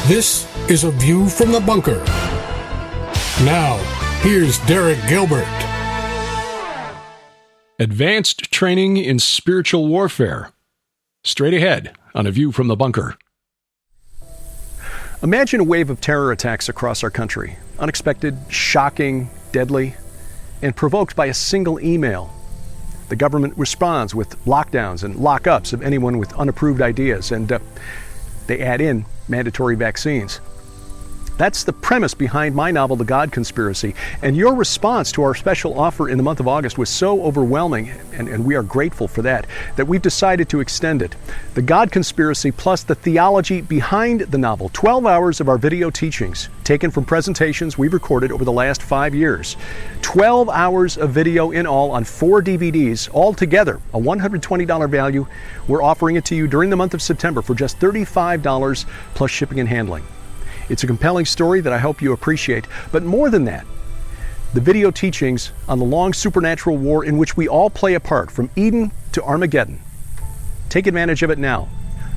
This is A View from the Bunker. Now, here's Derek Gilbert. Advanced training in spiritual warfare. Straight ahead on A View from the Bunker. Imagine a wave of terror attacks across our country. Unexpected, shocking, deadly, and provoked by a single email. The government responds with lockdowns and lockups of anyone with unapproved ideas, and they add in mandatory vaccines. That's the premise behind my novel, The God Conspiracy. And your response to our special offer in the month of August was so overwhelming, and we are grateful for that we've decided to extend it. The God Conspiracy plus the theology behind the novel. 12 hours of our video teachings taken from presentations we've recorded over the last 5 years. 12 hours of video in all on 4 DVDs, all together, a $120 value. We're offering it to you during the month of September for just $35 plus shipping and handling. It's a compelling story that I hope you appreciate. But more than that, the video teachings on the long supernatural war in which we all play a part, from Eden to Armageddon. Take advantage of it now.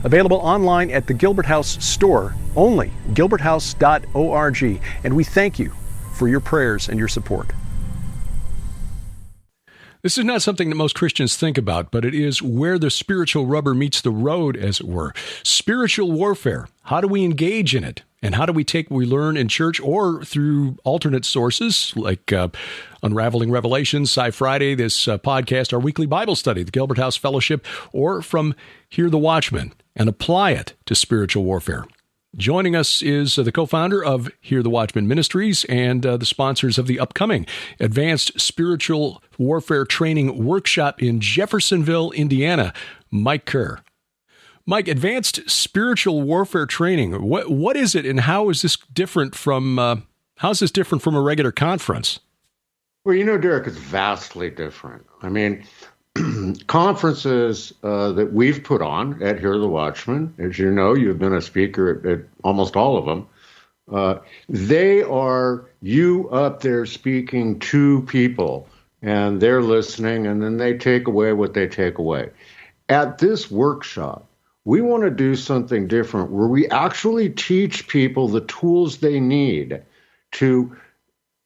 Available online at the Gilbert House store, only gilberthouse.org. And we thank you for your prayers and your support. This is not something that most Christians think about, but it is where the spiritual rubber meets the road, as it were. Spiritual warfare. How do we engage in it? And how do we take what we learn in church or through alternate sources like Unraveling Revelations, Sci Friday, this podcast, our weekly Bible study, the Gilbert House Fellowship, or from Hear the Watchmen, and apply it to spiritual warfare? Joining us is the co-founder of Hear the Watchmen Ministries and the sponsors of the upcoming Advanced Spiritual Warfare Training Workshop in Jeffersonville, Indiana, Mike Kerr. Mike, Advanced Spiritual Warfare Training, what is it, and how is this different from a regular conference? Well, you know, Derek, it's vastly different. I mean, conferences that we've put on at Hear the Watchmen, as you know, you've been a speaker at almost all of them. They are you up there speaking to people, and they're listening, and then they take away what they take away. At this workshop, we want to do something different where we actually teach people the tools they need to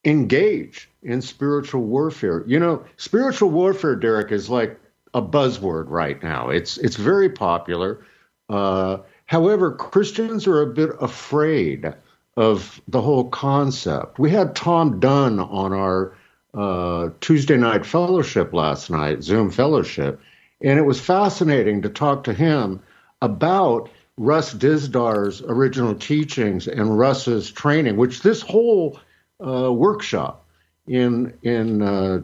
engage in spiritual warfare. You know, spiritual warfare, Derek, is like a buzzword right now. It's very popular. However, Christians are a bit afraid of the whole concept. We had Tom Dunn on our Tuesday night fellowship last night, Zoom fellowship, and it was fascinating to talk to him about Russ Disdar's original teachings and Russ's training, which this whole workshop in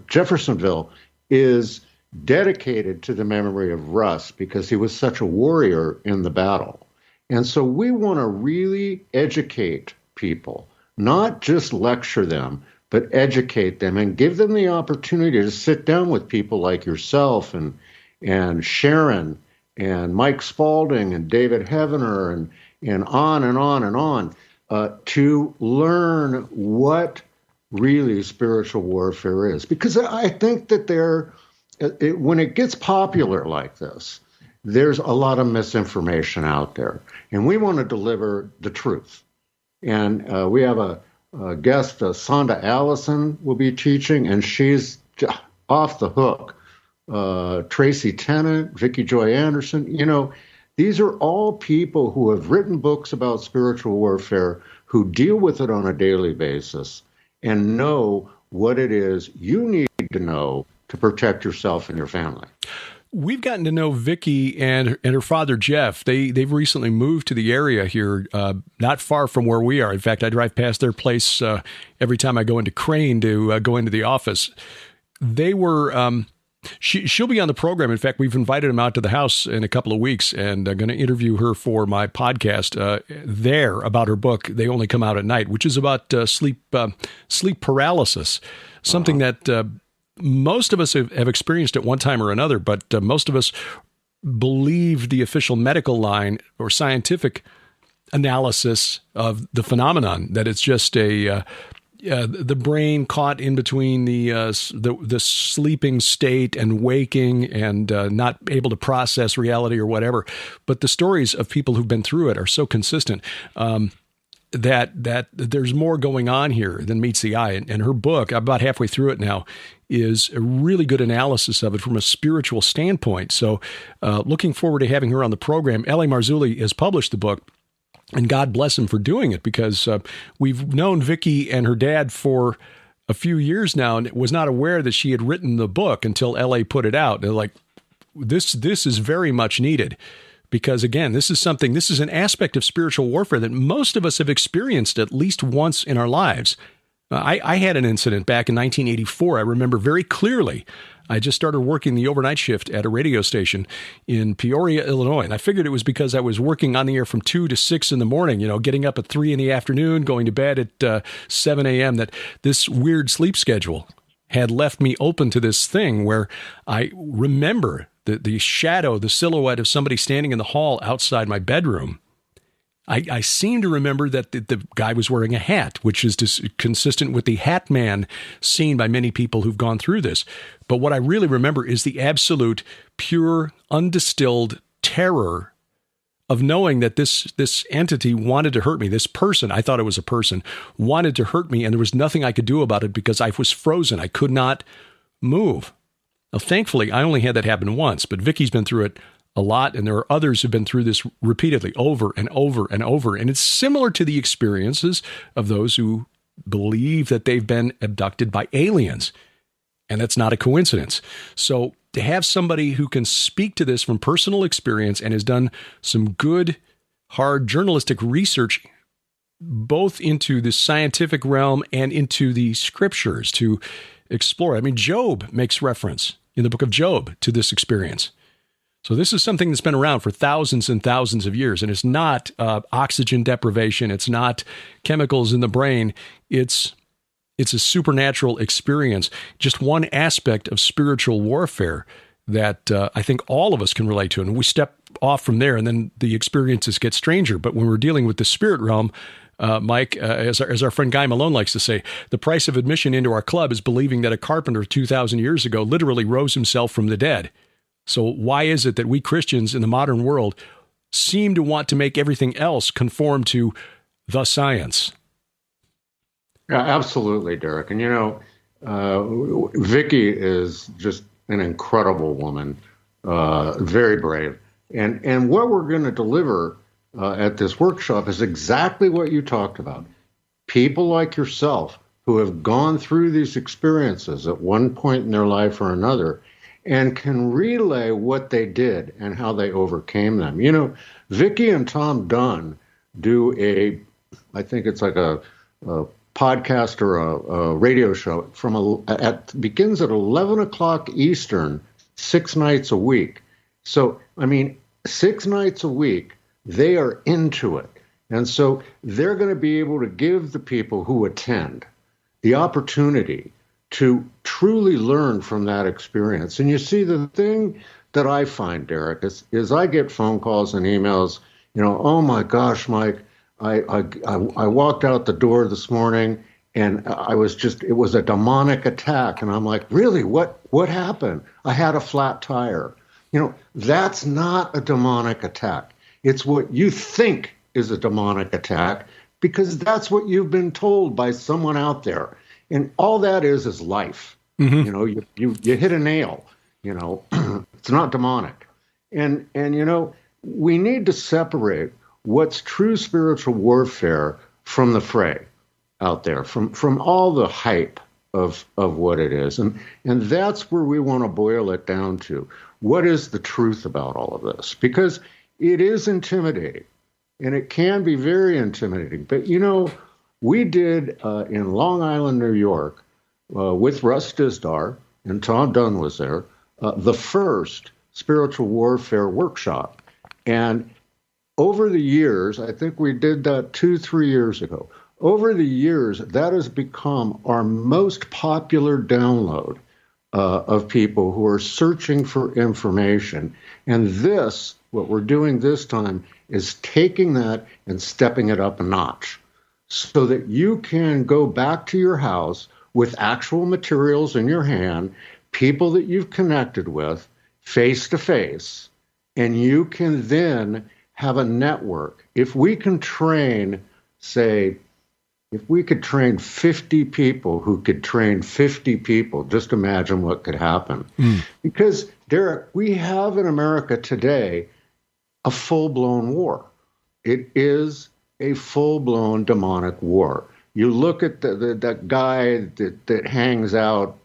Jeffersonville is dedicated to the memory of Russ because he was such a warrior in the battle. And so we want to really educate people, not just lecture them, but educate them and give them the opportunity to sit down with people like yourself and Sharon and Mike Spaulding and David Heavener and on and on and on, to learn what really spiritual warfare is. Because I think that when it gets popular like this, there's a lot of misinformation out there. And we want to deliver the truth. And we have a guest, Sanda Allyson, will be teaching, and she's off the hook. Tracy Tennant, Vicki Joy Anderson, you know, these are all people who have written books about spiritual warfare, who deal with it on a daily basis and know what it is you need to know to protect yourself and your family. We've gotten to know Vicki and her father, Jeff. They've recently moved to the area here, not far from where we are. In fact, I drive past their place every time I go into Crane to go into the office. They were... She'll be on the program. In fact, we've invited him out to the house in a couple of weeks, and I'm going to interview her for my podcast there about her book, They Only Come Out at Night, which is about sleep paralysis, something that most of us have experienced at one time or another, but most of us believe the official medical line or scientific analysis of the phenomenon, that it's just the brain caught in between the sleeping state and waking and not able to process reality or whatever. But the stories of people who've been through it are so consistent. that there's more going on here than meets the eye. And her book, I'm about halfway through it now, is a really good analysis of it from a spiritual standpoint. So looking forward to having her on the program. L.A. Marzulli has published the book, and God bless him for doing it, because we've known Vicki and her dad for a few years now and was not aware that she had written the book until L.A. put it out. They're like, this is very much needed. Because again, this is an aspect of spiritual warfare that most of us have experienced at least once in our lives. I had an incident back in 1984. I remember very clearly. I just started working the overnight shift at a radio station in Peoria, Illinois. And I figured it was because I was working on the air from 2 to 6 in the morning, getting up at 3 in the afternoon, going to bed at 7 a.m., that this weird sleep schedule had left me open to this thing where I remember the shadow, the silhouette of somebody standing in the hall outside my bedroom. I seem to remember that the guy was wearing a hat, which is consistent with the Hat Man seen by many people who've gone through this. But what I really remember is the absolute, pure, undistilled terror of knowing that this entity wanted to hurt me. This person, I thought it was a person, wanted to hurt me, and there was nothing I could do about it because I was frozen. I could not move. Now, thankfully, I only had that happen once, but Vicki's been through it a lot, and there are others who've been through this repeatedly, over and over and over. And it's similar to the experiences of those who believe that they've been abducted by aliens. And that's not a coincidence. So to have somebody who can speak to this from personal experience and has done some good, hard journalistic research, both into the scientific realm and into the scriptures to explore. I mean, Job makes reference in the book of Job to this experience. So this is something that's been around for thousands and thousands of years, and it's not oxygen deprivation. It's not chemicals in the brain. It's a supernatural experience, just one aspect of spiritual warfare that I think all of us can relate to. And we step off from there, and then the experiences get stranger. But when we're dealing with the spirit realm, Mike, as our friend Guy Malone likes to say, the price of admission into our club is believing that a carpenter 2,000 years ago literally rose himself from the dead. So why is it that we Christians in the modern world seem to want to make everything else conform to the science? Yeah, absolutely, Derek. And Vicki is just an incredible woman, very brave. And what we're going to deliver at this workshop is exactly what you talked about. People like yourself who have gone through these experiences at one point in their life or another and can relay what they did and how they overcame them. Vicki and Tom Dunn do I think it's like a podcast or a radio show begins at 11 o'clock Eastern, 6 nights a week. So, 6 nights a week, they are into it. And so they're going to be able to give the people who attend the opportunity to truly learn from that experience. And you see, the thing that I find, Derek, is I get phone calls and emails, oh my gosh, Mike, I walked out the door this morning and it was a demonic attack. And I'm like, really, what happened? I had a flat tire. That's not a demonic attack. It's what you think is a demonic attack because that's what you've been told by someone out there. And all that is life. Mm-hmm. You hit a nail, it's not demonic. And we need to separate what's true spiritual warfare from the fray out there, from all the hype of what it is. And that's where we want to boil it down to. What is the truth about all of this? Because it is intimidating and it can be very intimidating. But, we did in Long Island, New York, with Russ Dizdar, and Tom Dunn was there, the first spiritual warfare workshop. And over the years, I think we did that 2-3 years ago. Over the years, that has become our most popular download of people who are searching for information. And this, what we're doing this time, is taking that and stepping it up a notch so that you can go back to your house with actual materials in your hand, people that you've connected with face to face, and you can then have a network. If we can train say, if we could train 50 people who could train 50 people, just imagine what could happen. Because, Derek, we have in America today a full-blown war. It is a full-blown demonic war. You look at that guy that hangs out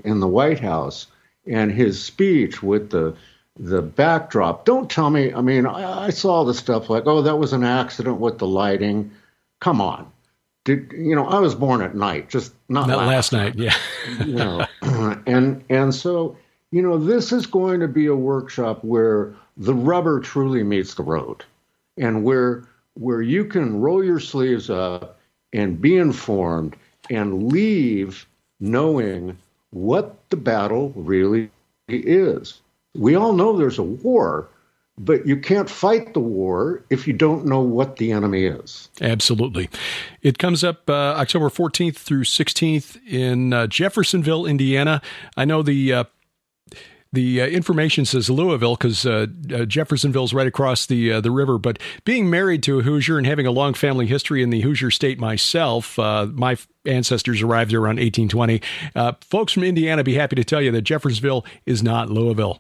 in the White House and his speech with the backdrop. Don't tell me, I mean, I saw the stuff like, oh, that was an accident with the lighting. Come on. I was born at night, just not last night. Yeah. And so, this is going to be a workshop where the rubber truly meets the road, and where you can roll your sleeves up and be informed and leave knowing what the battle really is. We all know there's a war, but you can't fight the war if you don't know what the enemy is. Absolutely. It comes up October 14th through 16th in Jeffersonville, Indiana. I know the information says Louisville because Jeffersonville's right across the river. But being married to a Hoosier and having a long family history in the Hoosier state myself, my ancestors arrived there around 1820. Folks from Indiana be happy to tell you that Jeffersonville is not Louisville.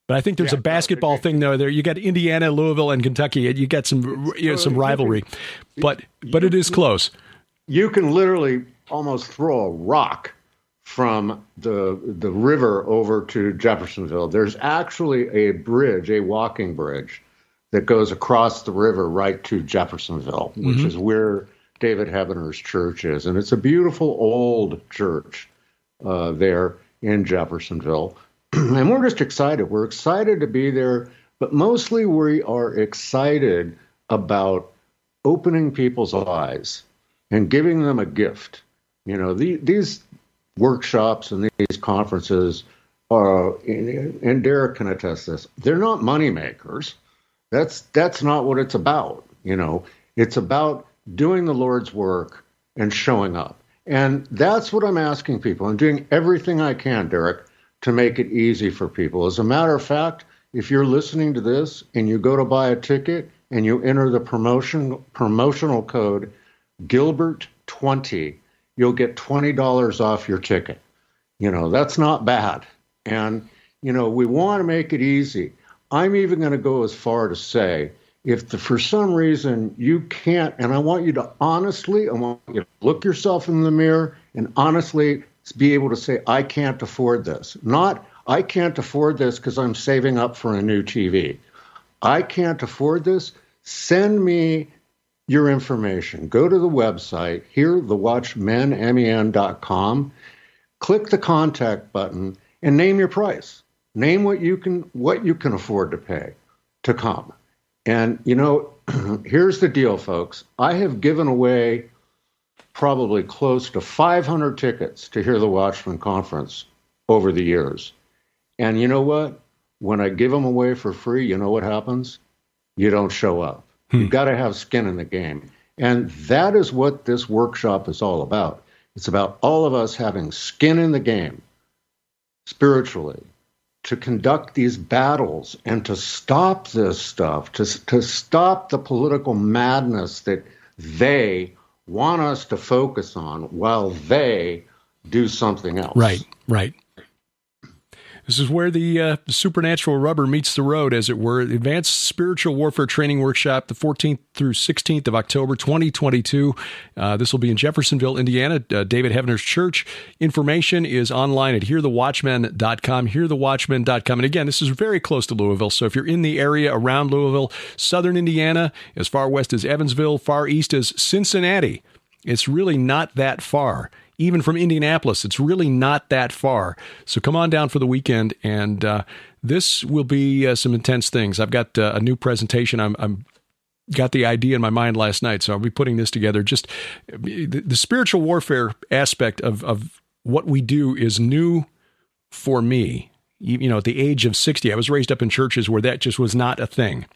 But I think there's a basketball thing though. There you got Indiana, Louisville, and Kentucky. You got some rivalry, but it is close. You can literally almost throw a rock from the river over to Jeffersonville. There's actually a bridge, a walking bridge, that goes across the river right to Jeffersonville, which is where David Heavener's church is, and it's a beautiful old church there in Jeffersonville. And we're just excited. We're excited to be there, but mostly we are excited about opening people's eyes and giving them a gift. These workshops and these conferences are, and Derek can attest this, they're not money makers. That's not what it's about. It's about doing the Lord's work and showing up. And that's what I'm asking people. I'm doing everything I can, Derek, to make it easy for people. As a matter of fact, if you're listening to this and you go to buy a ticket and you enter the promotional code Gilbert20, you'll get $20 off your ticket. That's not bad. And, we want to make it easy. I'm even going to go as far to say, if for some reason you can't, and I want you to look yourself in the mirror and honestly be able to say, I can't afford this. Not, I can't afford this because I'm saving up for a new TV. I can't afford this. Send me your information. Go to the website, hearthewatchmen.com, click the contact button, and name your price. Name what you can afford to pay to come. And, here's the deal, folks. I have given away probably close to 500 tickets to Hear the Watchmen conference over the years. And you know what? When I give them away for free, you know what happens? You don't show up. You've got to have skin in the game. And that is what this workshop is all about. It's about all of us having skin in the game spiritually to conduct these battles and to stop this stuff, to stop the political madness that they want us to focus on while they do something else. Right. This is where the supernatural rubber meets the road, as it were. Advanced Spiritual Warfare Training Workshop, the 14th through 16th of October, 2022. This will be in Jeffersonville, Indiana, David Heavener's church. Information is online at hearthewatchmen.com, hearthewatchmen.com. And again, this is very close to Louisville, so if you're in the area around Louisville, southern Indiana, as far west as Evansville, far east as Cincinnati, it's really not that far. Even from Indianapolis, it's really not that far. So come on down for the weekend, and this will be some intense things. I've got a new presentation. I'm got the idea in my mind last night, so I'll be putting this together. Just the spiritual warfare aspect of what we do is new for me. At the age of 60, I was raised up in churches where that just was not a thing.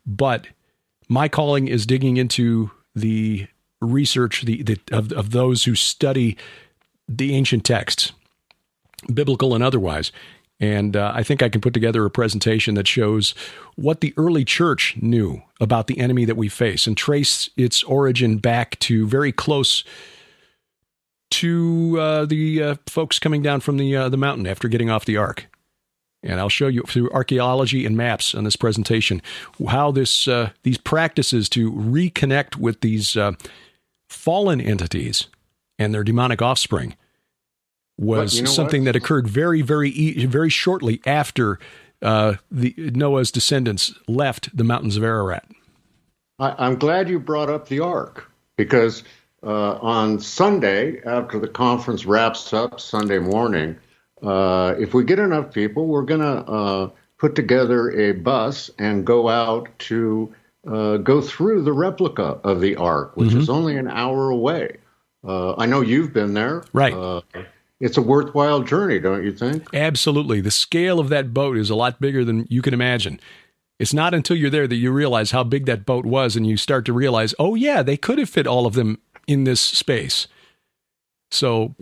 But my calling is digging into the research of those who study the ancient texts, biblical and otherwise, And I think I can put together a presentation that shows what the early church knew about the enemy that we face and trace its origin back to very close to the folks coming down from the mountain after getting off the ark. And I'll show you through archaeology and maps on this presentation how these practices to reconnect with these fallen entities and their demonic offspring was something that occurred very shortly after Noah's descendants left the mountains of Ararat. I'm glad you brought up the ark, because on Sunday, after the conference wraps up Sunday morning, if we get enough people, we're going to put together a bus and go out to go through the replica of the ark, which is only an hour away. I know you've been there. Right. It's a worthwhile journey, don't you think? Absolutely. The scale of that boat is a lot bigger than you can imagine. It's not until you're there that you realize how big that boat was, and you start to realize, oh yeah, they could have fit all of them in this space. So,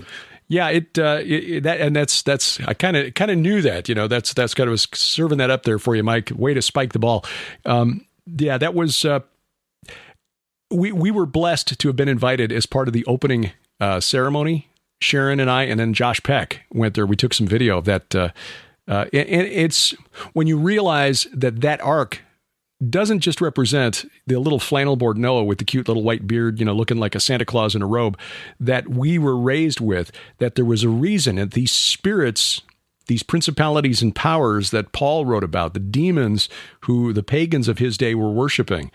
yeah, that's I kind of knew that. That's kind of serving that up there for you, Mike. Way to spike the ball. Yeah, that was. We were blessed to have been invited as part of the opening ceremony. Sharon and I, and then Josh Peck went there. We took some video of that. And it's when you realize that ark doesn't just represent the little flannel board Noah with the cute little white beard, looking like a Santa Claus in a robe that we were raised with, that there was a reason. And these spirits, these principalities and powers that Paul wrote about, the demons who the pagans of his day were worshiping,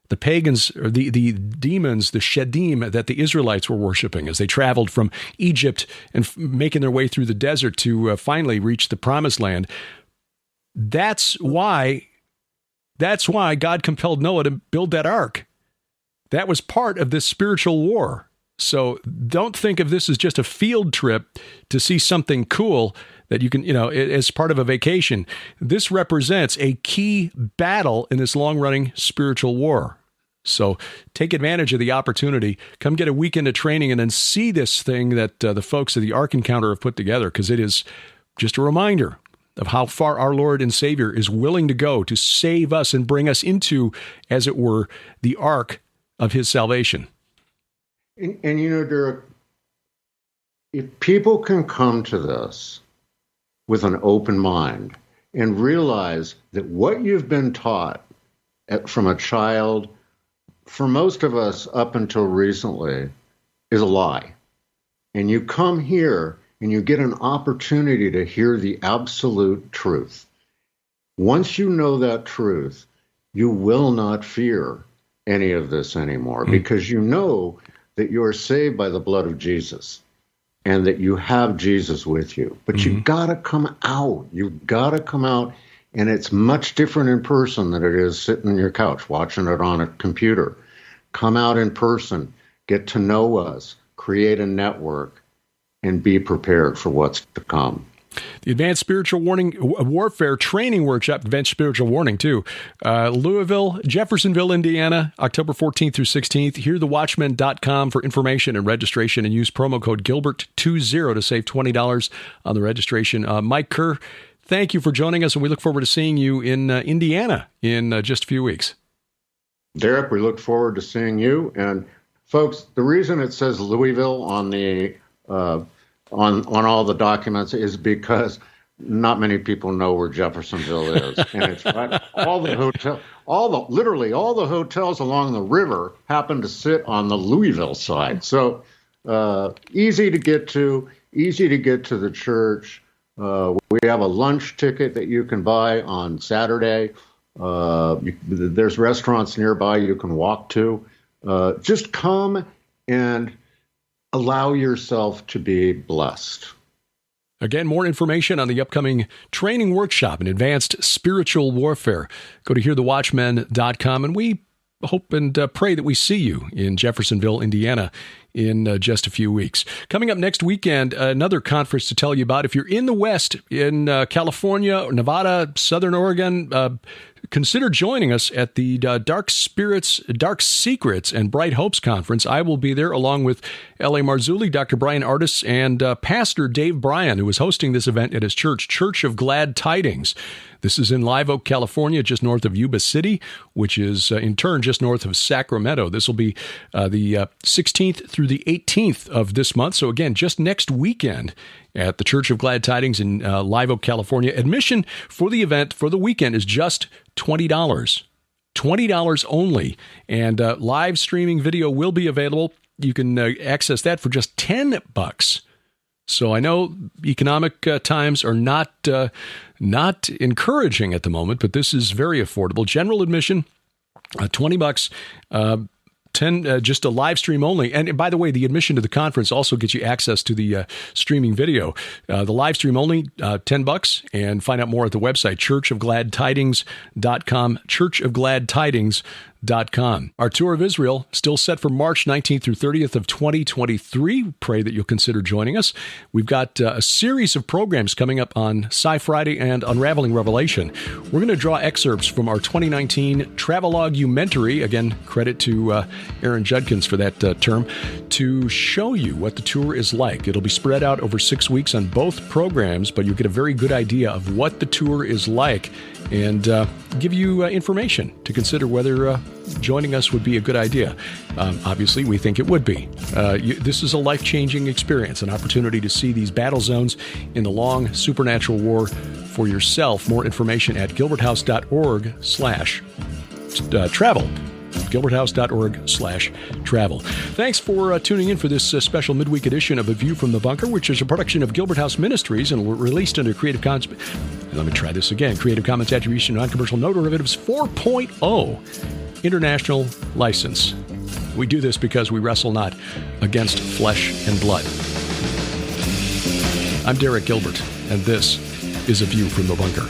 the pagans, or the demons, the Shedim that the Israelites were worshiping as they traveled from Egypt and making their way through the desert to finally reach the promised land. That's why God compelled Noah to build that ark. That was part of this spiritual war. So don't think of this as just a field trip to see something cool that you can, as part of a vacation. This represents a key battle in this long-running spiritual war. So take advantage of the opportunity. Come get a weekend of training and then see this thing that the folks of the Ark Encounter have put together, because it is just a reminder of how far our Lord and Savior is willing to go to save us and bring us into, as it were, the ark of his salvation. And Derek, if people can come to this with an open mind and realize that what you've been taught from a child, for most of us up until recently, is a lie. And you come here and you get an opportunity to hear the absolute truth. Once you know that truth, you will not fear any of this anymore, because you know that you are saved by the blood of Jesus and that you have Jesus with you. But you've got to come out. You've got to come out, and it's much different in person than it is sitting on your couch watching it on a computer. Come out in person, get to know us, create a network, and be prepared for what's to come. The Advanced Spiritual Warfare Training Workshop, Advanced Spiritual Warning, too. Louisville, Jeffersonville, Indiana, October 14th through 16th. HearTheWatchmen.com for information and registration, and use promo code Gilbert20 to save $20 on the registration. Mike Kerr, thank you for joining us, and we look forward to seeing you in Indiana in just a few weeks. Derek, we look forward to seeing you. And folks, the reason it says Louisville on the on all the documents is because not many people know where Jeffersonville is, and it's right. Literally all the hotels along the river happen to sit on the Louisville side. So easy to get to the church. We have a lunch ticket that you can buy on Saturday. There's restaurants nearby you can walk to. Just come and allow yourself to be blessed. Again, more information on the upcoming training workshop in Advanced Spiritual Warfare. Go to HearTheWatchmen.com, and we hope and pray that we see you in Jeffersonville, Indiana in just a few weeks. Coming up next weekend, another conference to tell you about. If you're in the West, in California, Nevada, Southern Oregon, consider joining us at the Dark Secrets, and Bright Hopes Conference. I will be there along with L.A. Marzulli, Dr. Brian Artis, and Pastor Dave Bryan, who is hosting this event at his church, Church of Glad Tidings. This is in Live Oak, California, just north of Yuba City, which is in turn just north of Sacramento. This will be the 16th through the 18th of this month. So again, just next weekend at the Church of Glad Tidings in Live Oak, California. Admission for the event for the weekend is just $20. $20 only. And live streaming video will be available. You can access that for just $10. So I know economic times are not encouraging at the moment, but this is very affordable. General admission, $20. Just a live stream only. And by the way, the admission to the conference also gets you access to the streaming video. The live stream only, $10, and find out more at the website, churchofgladtidings.com, churchofgladtidings.com. Our tour of Israel still set for March 19th through 30th of 2023. Pray that you'll consider joining us. We've got a series of programs coming up on Sci Friday and Unraveling Revelation. We're going to draw excerpts from our 2019 Travelogumentary. Again, credit to Aaron Judkins for that term, to show you what the tour is like. It'll be spread out over 6 weeks on both programs, but you'll get a very good idea of what the tour is like and give you information to consider whether joining us would be a good idea. Obviously, we think it would be. This is a life-changing experience, an opportunity to see these battle zones in the long supernatural war for yourself. More information at gilberthouse.org/travel. gilberthouse.org/travel. Thanks for tuning in for this special midweek edition of A View from the Bunker, which is a production of Gilbert House Ministries and released under Creative Commons. Let me try this again. Creative Commons Attribution, Non-Commercial, No Derivatives 4.0 International License. We do this because we wrestle not against flesh and blood. I'm Derek Gilbert, and this is A View from the Bunker.